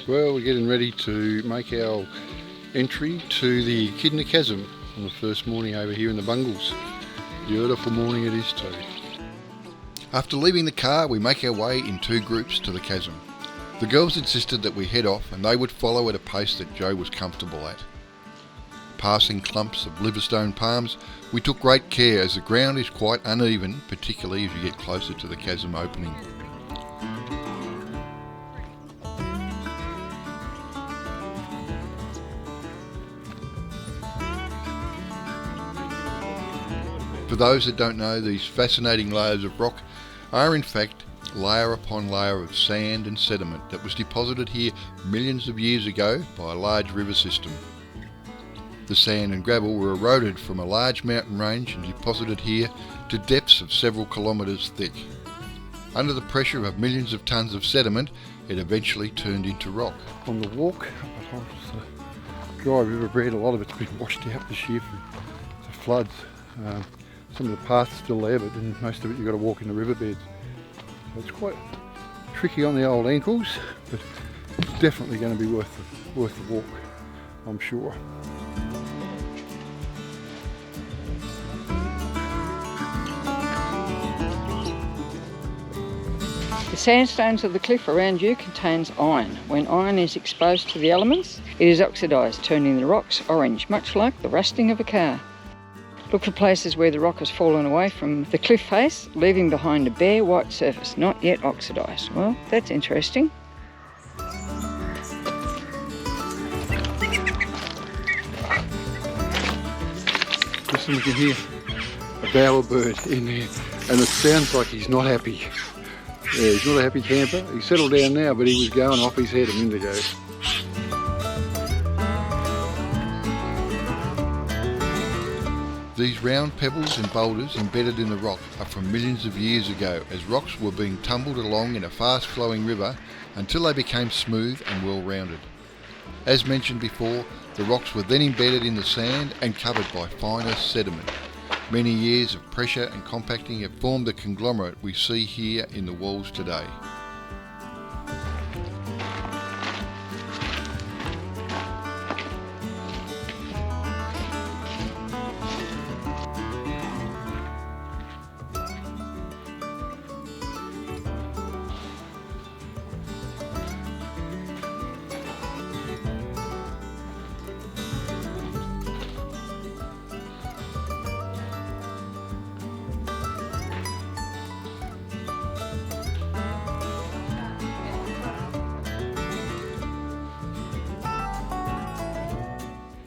Well, we're getting ready to make our entry to the Echidna Chasm on the first morning over here in the Bungles. Beautiful morning it is too. After leaving the car, we make our way in two groups to the chasm. The girls insisted that we head off and they would follow at a pace that Joe was comfortable at. Passing clumps of liverstone palms, we took great care as the ground is quite uneven, particularly as you get closer to the chasm opening. For those that don't know, these fascinating layers of rock are in fact layer upon layer of sand and sediment that was deposited here millions of years ago by a large river system. The sand and gravel were eroded from a large mountain range and deposited here to depths of several kilometres thick. Under the pressure of millions of tonnes of sediment, it eventually turned into rock. On the walk, it's dry riverbed, a lot of it's been washed out this year from the floods. Some of the path's still there, but then most of it you've got to walk in the riverbeds. So it's quite tricky on the old ankles, but it's definitely going to be worth the walk, I'm sure. The sandstones of the cliff around you contains iron. When iron is exposed to the elements, it is oxidised, turning the rocks orange, much like the rusting of a car. Look for places where the rock has fallen away from the cliff face, leaving behind a bare white surface, not yet oxidised. Well, that's interesting. Listen, we can hear a bowerbird in there, and it sounds like he's not happy. Yeah, he's not a happy camper. He's settled down now, but he was going off his head a minute ago. These round pebbles and boulders embedded in the rock are from millions of years ago, as rocks were being tumbled along in a fast-flowing river until they became smooth and well-rounded. As mentioned before, the rocks were then embedded in the sand and covered by finer sediment. Many years of pressure and compacting have formed the conglomerate we see here in the walls today.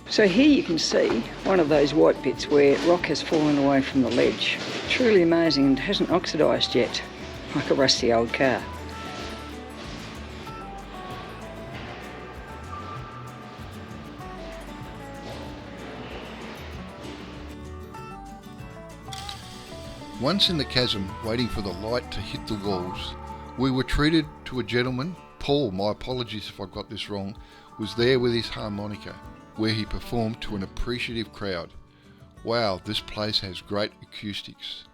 So here you can see one of those white bits where rock has fallen away from the ledge. Truly amazing, and hasn't oxidised yet, like a rusty old car. Once in the chasm, waiting for the light to hit the walls, we were treated to a gentleman. Paul, my apologies if I got this wrong, was there with his harmonica, where he performed to an appreciative crowd. Wow, this place has great acoustics.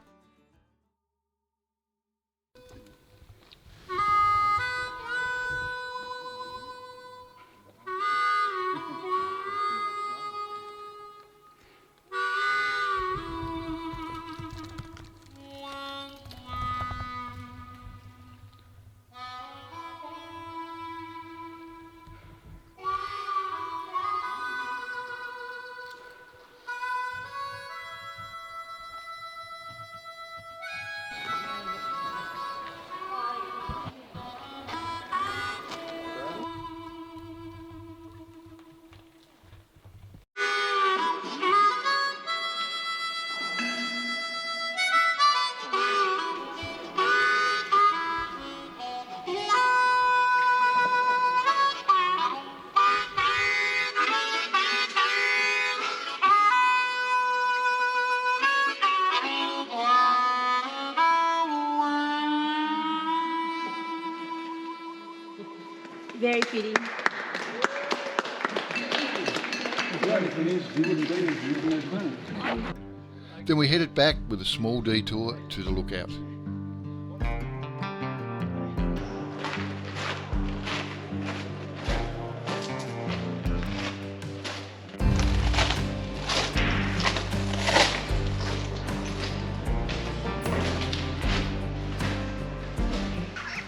Very fitting. Then we headed back with a small detour to the lookout.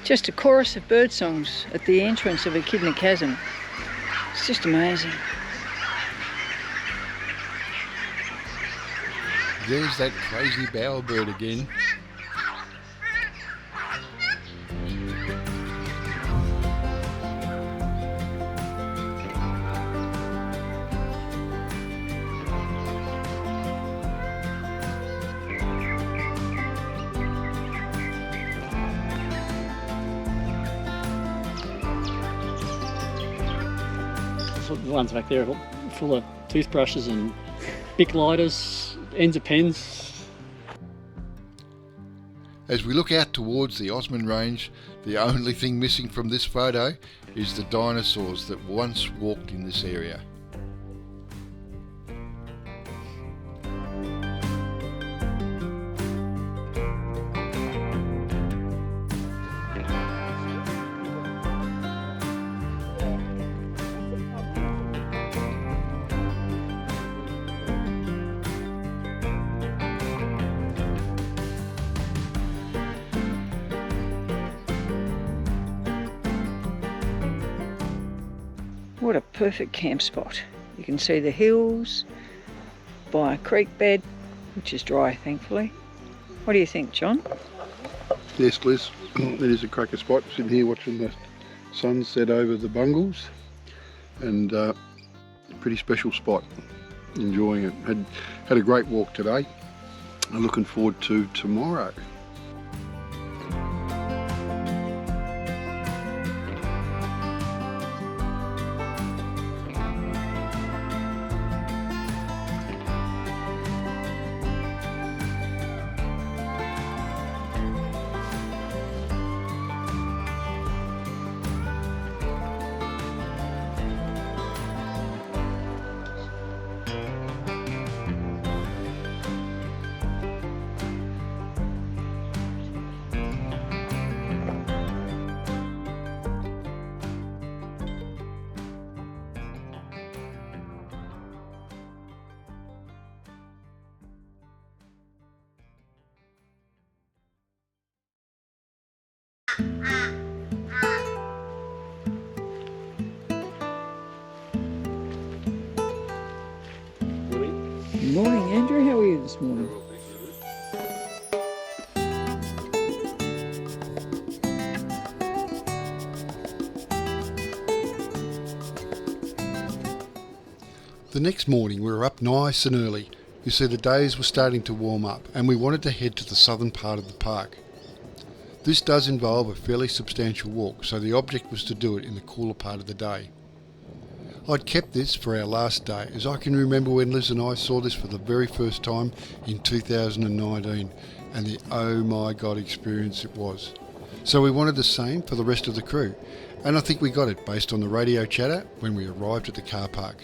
Just a chorus of bird songs at the entrance of Echidna Chasm. It's just amazing. There's that crazy bowerbird again. The ones back there are full of toothbrushes and Bic lighters, ends of pens. As we look out towards the Osmond Range, the only thing missing from this photo is the dinosaurs that once walked in this area. What a perfect camp spot. You can see the hills by a creek bed, which is dry, thankfully. What do you think, John? Yes, Liz, it is a cracker spot. Sitting here watching the sunset over the Bungles, and pretty special spot. Enjoying it. Had a great walk today. I'm looking forward to tomorrow. Good morning, Andrew. How are you this morning? The next morning we were up nice and early. You see, the days were starting to warm up and we wanted to head to the southern part of the park. This does involve a fairly substantial walk, so the object was to do it in the cooler part of the day. I'd kept this for our last day, as I can remember when Liz and I saw this for the very first time in 2019, and the oh my god experience it was. So we wanted the same for the rest of the crew, and I think we got it based on the radio chatter when we arrived at the car park.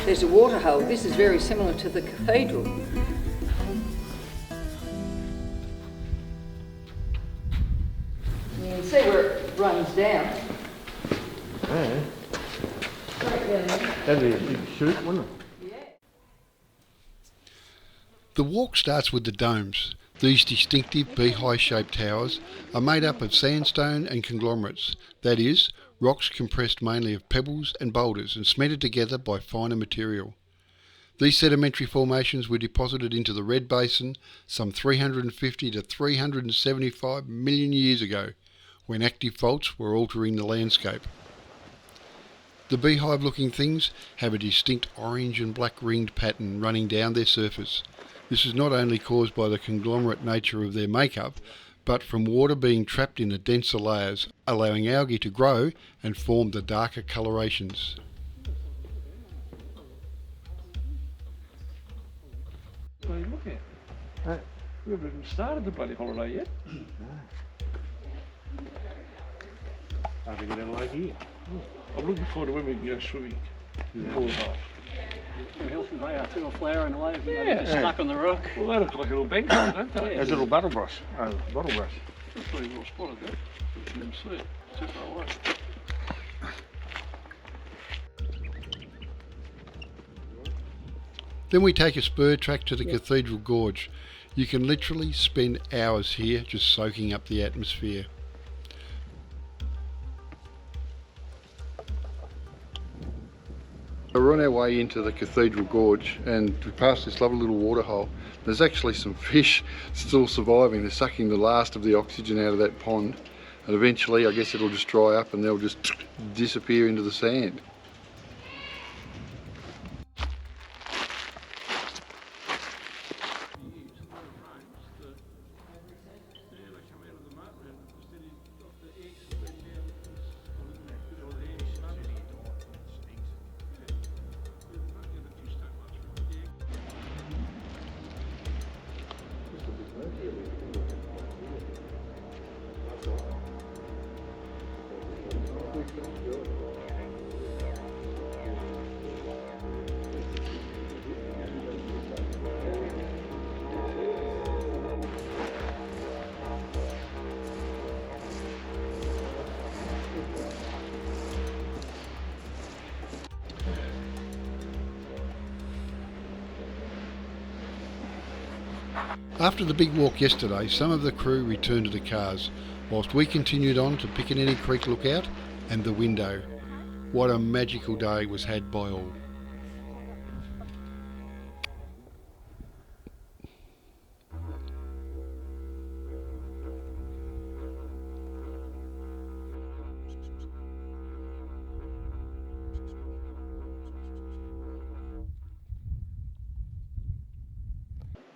There's a water hole. This is very similar to the cathedral. You can see where it runs down. Yeah. Straight down there. That'd be a big shoot, wouldn't it? Yeah. The walk starts with the domes. These distinctive beehive shaped towers are made up of sandstone and conglomerates, that is, rocks compressed mainly of pebbles and boulders and cemented together by finer material. These sedimentary formations were deposited into the Red Basin some 350 to 375 million years ago, when active faults were altering the landscape. The beehive-looking things have a distinct orange and black ringed pattern running down their surface. This is not only caused by the conglomerate nature of their makeup, but from water being trapped in the denser layers, allowing algae to grow and form the darker colorations. What are you looking at? We haven't even started the bloody holiday yet. I think I don't like here. I'm looking forward to when we can go swimming. They're healthy, they are too, flowering away. Yeah. They're stuck on the rock. Well, they look like a little bank, don't they? There's a little bottle brush. Bottle brush. That's pretty well spotted, that. You can see it. Too far away. Then we take a spur track to the Cathedral Gorge. You can literally spend hours here just soaking up the atmosphere. We're on our way into the Cathedral Gorge and we passed this lovely little waterhole. There's actually some fish still surviving. They're sucking the last of the oxygen out of that pond, and eventually I guess it'll just dry up and they'll just disappear into the sand. After the big walk yesterday, some of the crew returned to the cars, whilst we continued on to Piccaninny Creek Lookout and the window. What a magical day was had by all.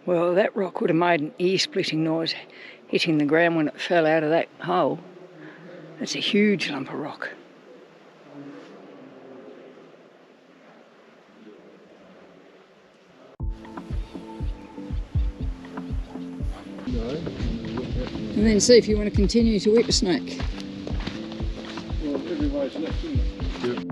Well, that rock would have made an ear-splitting noise hitting the ground when it fell out of that hole. That's a huge lump of rock. And then see if you want to continue to whip a snake. Well, everybody's left, isn't it? Yep.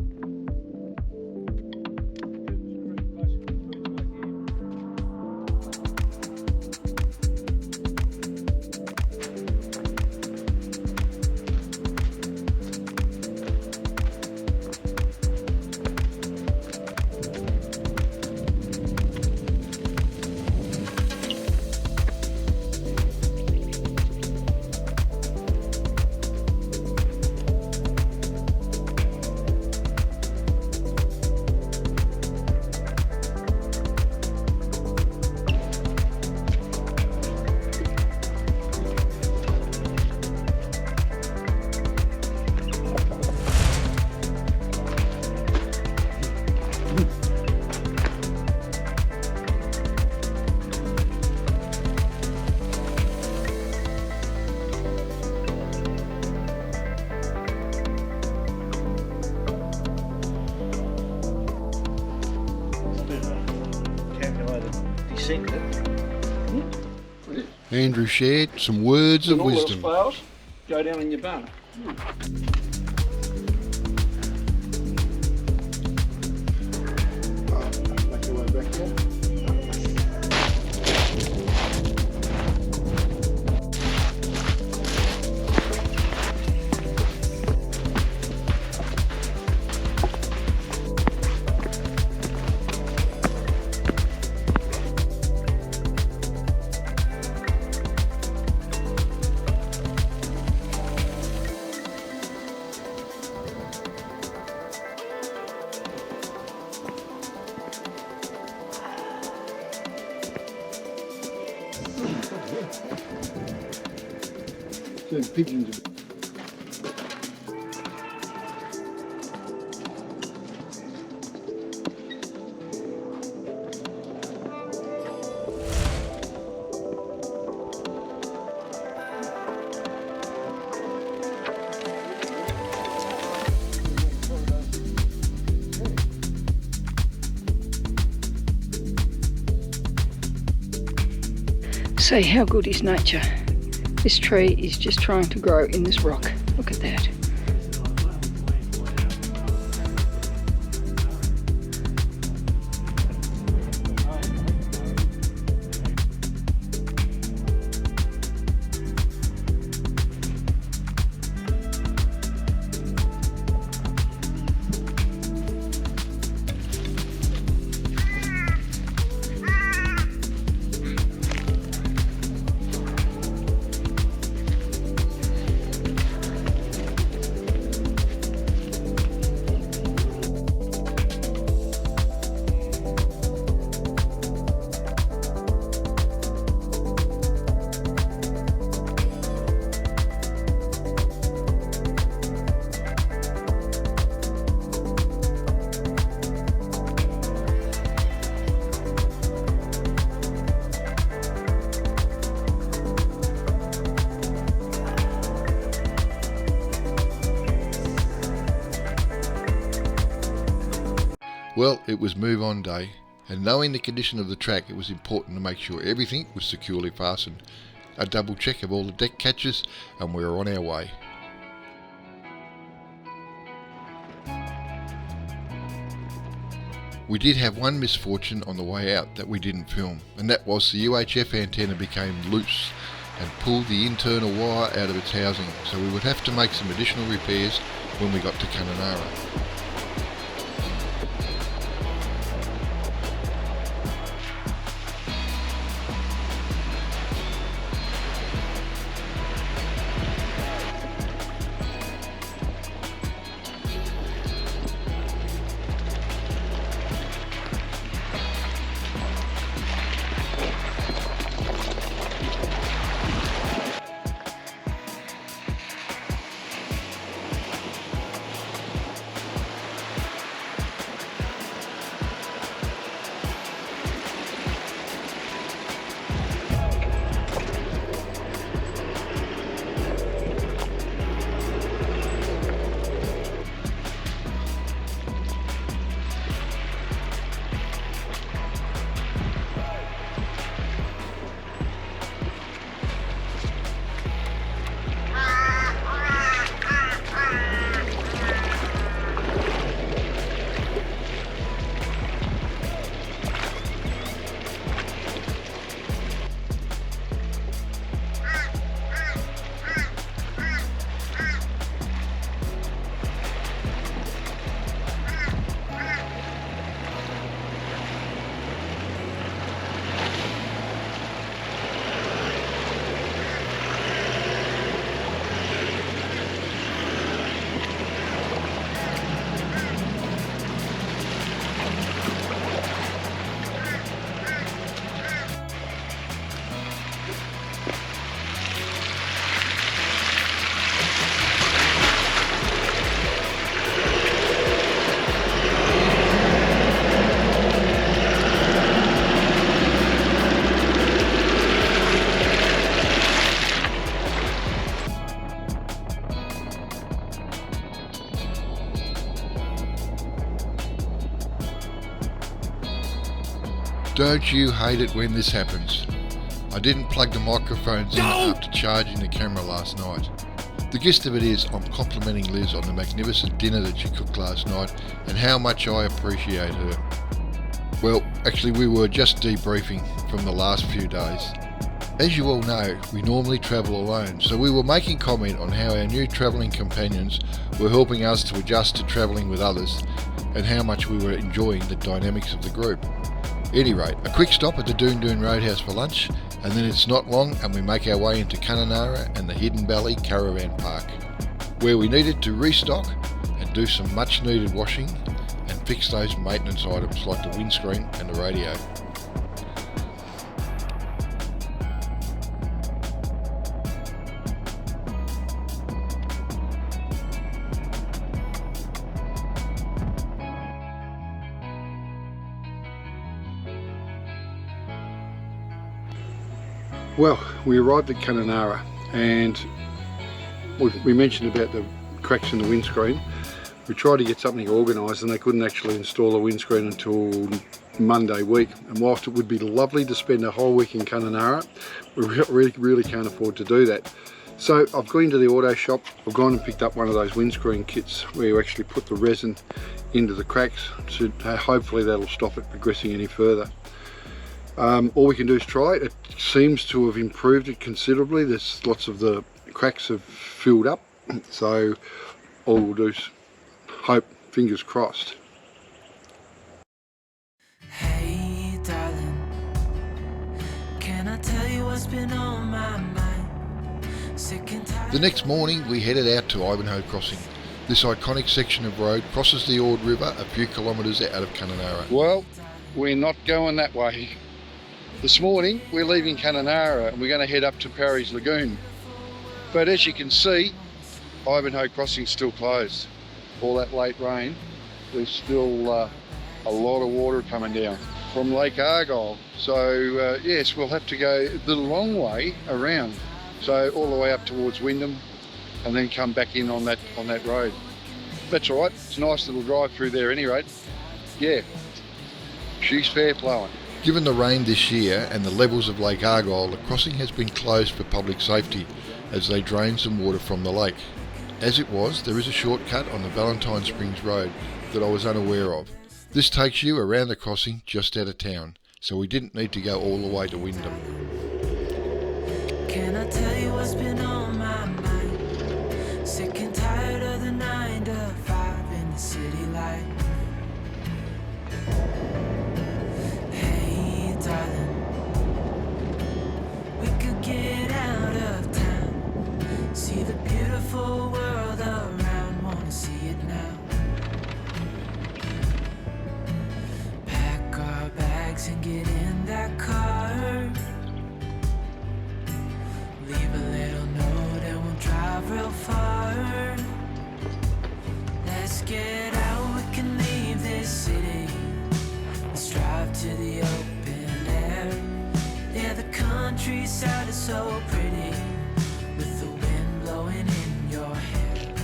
Andrew shared some words of When all else wisdom. fails, go down in your bum. Make your way back here. Doing pigeons a bit. See how good is nature. This tree is just trying to grow in this rock. Look at that. Well, it was move on day, and knowing the condition of the track, it was important to make sure everything was securely fastened. A double check of all the deck catches, and we were on our way. We did have one misfortune on the way out that we didn't film, and that was the UHF antenna became loose and pulled the internal wire out of its housing, so we would have to make some additional repairs when we got to Kununara. Don't you hate it when this happens? I didn't plug the microphones in after charging the camera last night. The gist of it is I'm complimenting Liz on the magnificent dinner that she cooked last night and how much I appreciate her. Well, actually we were just debriefing from the last few days. As you all know, we normally travel alone, so we were making comment on how our new travelling companions were helping us to adjust to travelling with others and how much we were enjoying the dynamics of the group. At any rate, a quick stop at the Doon Doon Roadhouse for lunch, and then it's not long and we make our way into Kununara and the Hidden Valley Caravan Park, where we needed to restock and do some much needed washing and fix those maintenance items like the windscreen and the radio. Well, we arrived at Kununara and we mentioned about the cracks in the windscreen. We tried to get something organised and they couldn't actually install a windscreen until Monday week. And whilst it would be lovely to spend a whole week in Kununara, we really can't afford to do that. So I've gone into the auto shop, I've gone and picked up one of those windscreen kits where you actually put the resin into the cracks, so hopefully that'll stop it progressing any further. All we can do is try it. It seems to have improved it considerably. There's lots of the cracks have filled up, so all we'll do is hope, fingers crossed. Hey darling, can I tell you what's been on my mind? Sick and tired. The next morning we headed out to Ivanhoe Crossing. This iconic section of road crosses the Ord River a few kilometres out of Kununara. Well, we're not going that way. This morning we're leaving Kununara and we're going to head up to Parry's Lagoon. But as you can see, Ivanhoe Crossing's still closed. All that late rain, there's still a lot of water coming down from Lake Argyle. So yes, we'll have to go the long way around. So all the way up towards Wyndham and then come back in on that road. That's all right, it's a nice little drive through there anyway. Yeah, she's fair plowing. Given the rain this year and the levels of Lake Argyle, the crossing has been closed for public safety as they drain some water from the lake. As it was, there is a shortcut on the Valentine Springs Road that I was unaware of. This takes you around the crossing just out of town, so we didn't need to go all the way to Wyndham. Can I tell you what's been on my mind? Sick and tired of the 9 to 5 in the city light. Hey darling, we could get out of town, see the beautiful world around, wanna see it now. Pack our bags and get in that car. Leave a little note and we'll drive real far. Let's get out, we can leave this city. Let's drive to the open air. Yeah, the countryside is so pretty, with the wind blowing in your hair.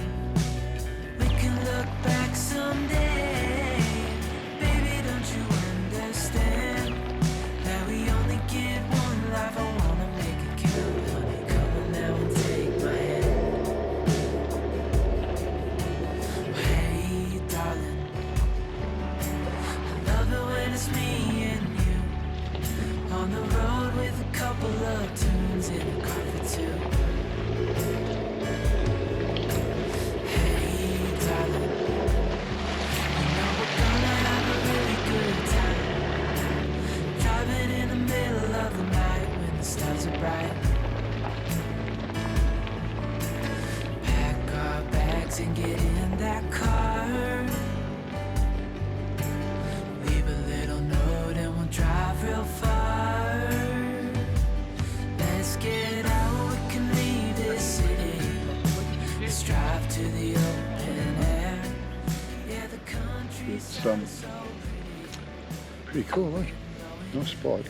We can look back someday. Baby, don't you understand that we only get one life? I wanna make it count, honey. Come on now and take my hand. Hey darling, I love it when it's me and you on the road with a couple of tunes in a car for two. Hey darling, you know we're gonna have a really good time, driving in the middle of the night when the stars are bright. Pack our bags and get in that car. Leave a little note and we'll drive real far. Let's get out, we can leave this city. Let's drive to the open air. Yeah, the countryside is so Pretty cool, eh? Nice spot.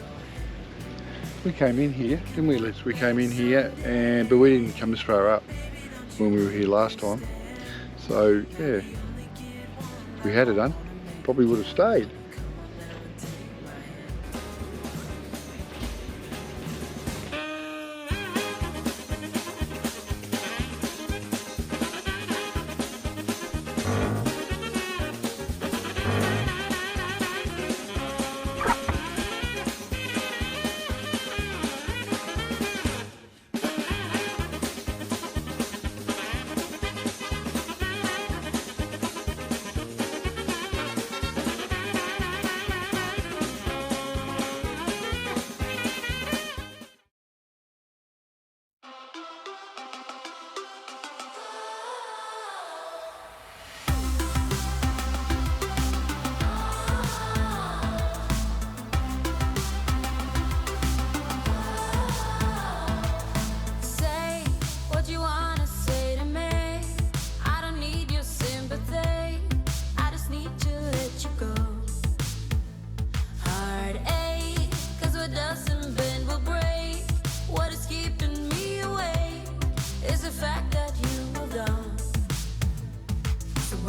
We came in here, didn't we, Liz? We came in here, but we didn't come this far up when we were here last time. So yeah, if we had it done, probably would have stayed.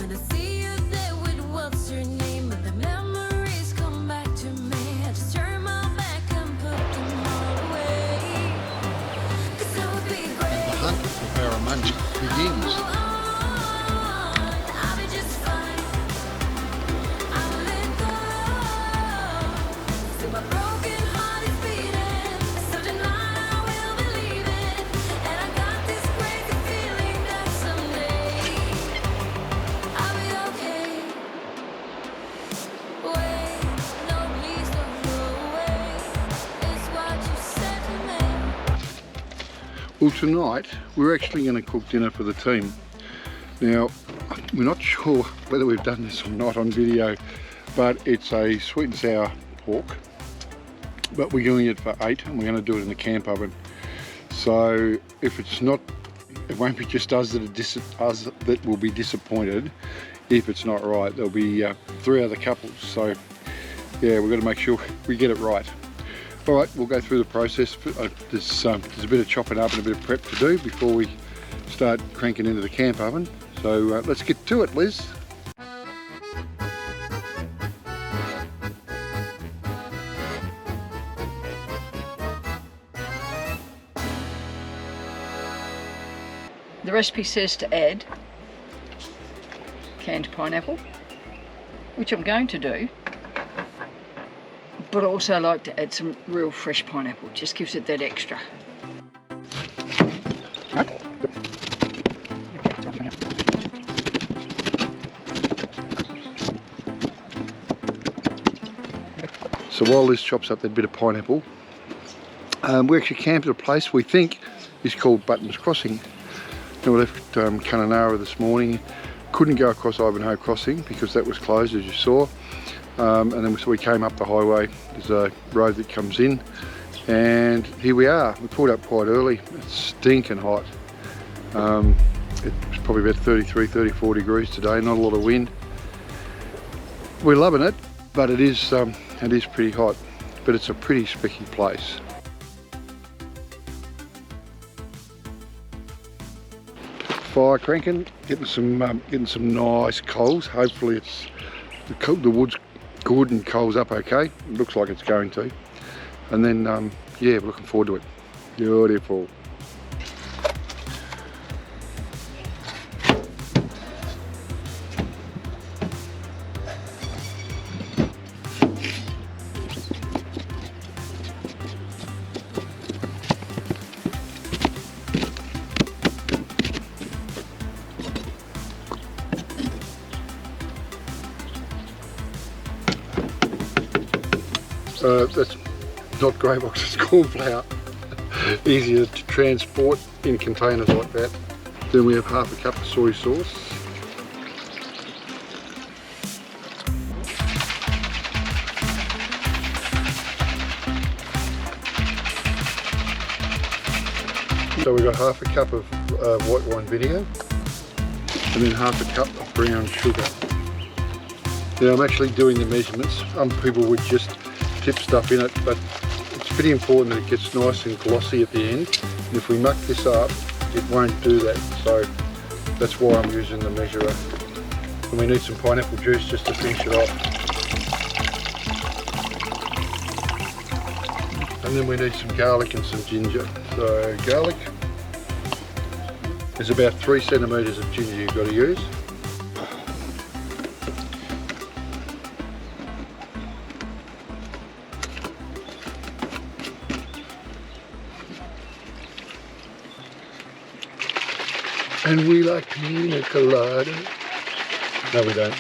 when I see you there with what's your name, and the memories come back to me. I just turn my back and put them all away. 'Cause that would be The great. hunt for barramundi begins. I'll be just fine. I'll let go. So my broken heart is beating. So tonight I will believe it. And I got this crazy feeling that someday I'll be okay. Wait, no, please don't go away. It's what you said to me. Well, tonight we're actually going to cook dinner for the team. Now, we're not sure whether we've done this or not on video, but it's a sweet and sour pork. But we're doing it for 8 and we're going to do it in the camp oven. So if it's not, it won't be just us that will be disappointed if it's not right. There'll be 3 other couples. So yeah, we've got to make sure we get it right. All right, we'll go through the process. There's a bit of chopping up and a bit of prep to do before we start cranking into the camp oven. So let's get to it, Liz. The recipe says to add canned pineapple, which I'm going to do, but I also like to add some real fresh pineapple. It just gives it that extra. So while Liz chops up that bit of pineapple, we actually camped at a place we think is called Buttons Crossing. Now we left Kununara this morning, couldn't go across Ivanhoe Crossing because that was closed, as you saw. And then we came up the highway. There's a road that comes in, and here we are. We pulled up quite early. It's stinking hot. It was probably about 33, 34 degrees today, not a lot of wind. We're loving it, but it is pretty hot, but it's a pretty specky place. Fire cranking, getting some nice coals. Hopefully it's the wood's good and coals up okay. It looks like it's going to. And then yeah, we're looking forward to it. Beautiful. That's not grey box, it's corn flour. Easier to transport in containers like that. Then we have half a cup of soy sauce. So we've got half a cup of white wine vinegar and then half a cup of brown sugar. Now I'm actually doing the measurements. Some people would just tip stuff in it, but it's pretty important that it gets nice and glossy at the end. And if we muck this up, it won't do that. So that's why I'm using the measurer. And we need some pineapple juice just to finish it off. And then we need some garlic and some ginger. So garlic is about 3 centimetres of ginger you've got to use. And we like pina colada. No, we don't.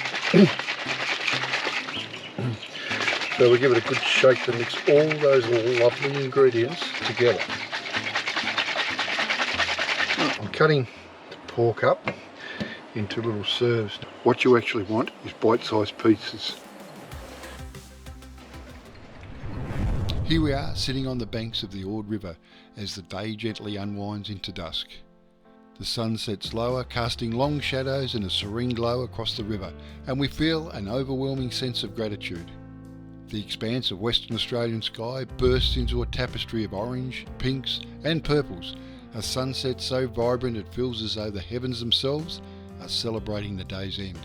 So we give it a good shake to mix all those lovely ingredients together. I'm cutting the pork up into little serves. What you actually want is bite-sized pieces. Here we are, sitting on the banks of the Ord River as the day gently unwinds into dusk. The sun sets lower, casting long shadows and a serene glow across the river, and we feel an overwhelming sense of gratitude. The expanse of Western Australian sky bursts into a tapestry of orange, pinks and purples, a sunset so vibrant it feels as though the heavens themselves are celebrating the day's end.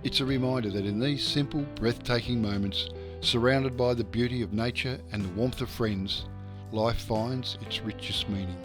It's a reminder that in these simple, breathtaking moments, surrounded by the beauty of nature and the warmth of friends, life finds its richest meaning.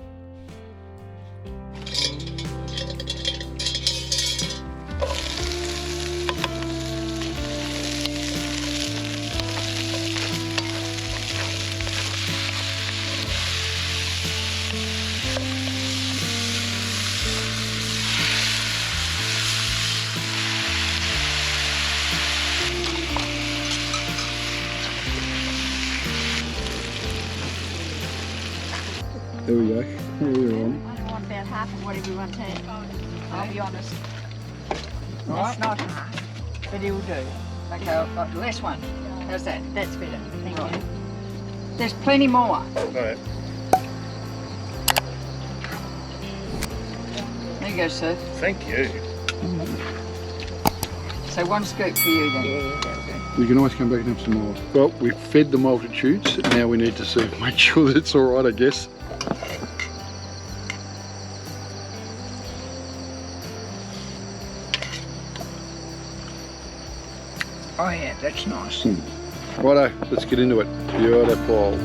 There we go. We're on. I don't want about half of what everyone takes. I'll be honest. That's not half, but it'll do. Okay, I've got the last one. How's that? That's better. Thank you. There's plenty more. Right. There you go, sir. Thank you. So one scoop for you then. We can always come back and have some more. Well, we've fed the multitudes. Now we need to see, make sure that it's all right, I guess. Oh yeah, that's nice. Righto, let's get into it. Beautiful.